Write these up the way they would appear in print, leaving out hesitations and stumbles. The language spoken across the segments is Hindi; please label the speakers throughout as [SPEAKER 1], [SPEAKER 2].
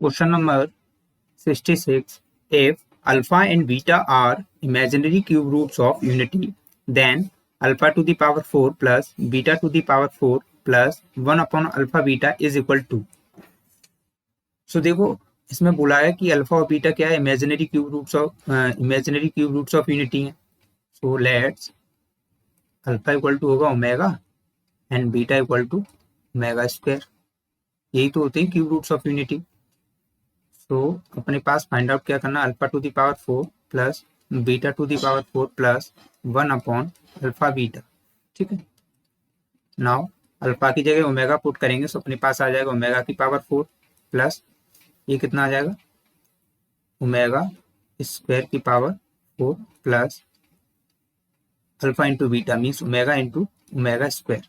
[SPEAKER 1] Question number 66. If alpha and beta are imaginary cube roots of unity, then alpha to the power 4 plus beta to the power 4 plus 1 upon alpha beta is equal to. So देखो इसमें बोला है कि अल्फा और बीटा क्या है, imaginary cube roots of unity है. So let's alpha equal to होगा omega and beta equal to omega square. यही तो होते हैं क्यूब रूट्स ऑफ यूनिटी. तो अपने पास फाइंड आउट क्या करना, alpha two the power 4 plus beta two the power 4 plus 1 upon alpha beta. ठीक है. नाउ अल्फा की जगह ओमेगा पुट करेंगे तो अपने पास आ जाएगा ओमेगा की पावर 4 प्लस ये कितना आ जाएगा ओमेगा स्क्वायर की power 4 plus alpha into beta means omega into omega square.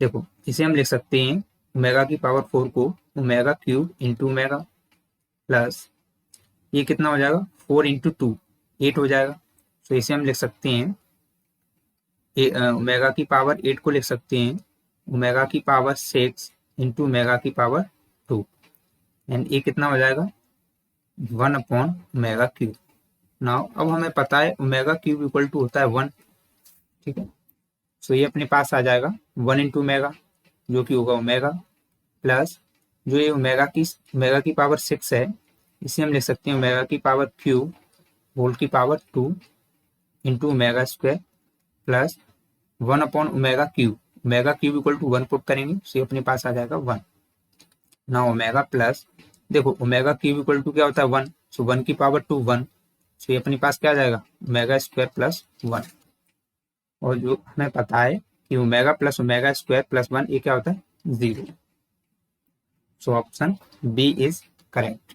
[SPEAKER 1] देखो इसे हम लिख सकते हैं ओमेगा की पावर 4 को omega cube into omega plus ये कितना हो जाएगा 4 इंटू 2 8 हो जाएगा. तो इसे हम लिख सकते हैं ओमेगा की पावर 8 को लिख सकते हैं ओमेगा की पावर 6 इंटू ओमेगा की पावर 2 एंड ये कितना हो जाएगा 1 अपॉन ओमेगा क्यूब. नाउ अब हमें पता है ओमेगा क्यूब इक्वल टू होता है 1. ठीक है. सो ये अपने पास आ जाएगा 1 इंटू ओमेगा जो कि होगा ओमेगा प्लस जो ये ओमेगा की पावर 6 है इसे हम लिख सकते हैं ओमेगा की पावर क्यूब होल की power 2 into omega square plus 1 upon omega cube equal to 1 put करेंगे तो ये अपने पास आ जाएगा 1. ना ओमेगा प्लस देखो ओमेगा क्यूब इक्वल टू क्या होता है 1. सो 1 की पावर 2 1. सो ये अपने पास क्या आ जाएगा ओमेगा स्क्वायर प्लस 1. और जो हमें पता है कि omega plus omega square plus 1 ये क्या होता है 0. So option B is correct.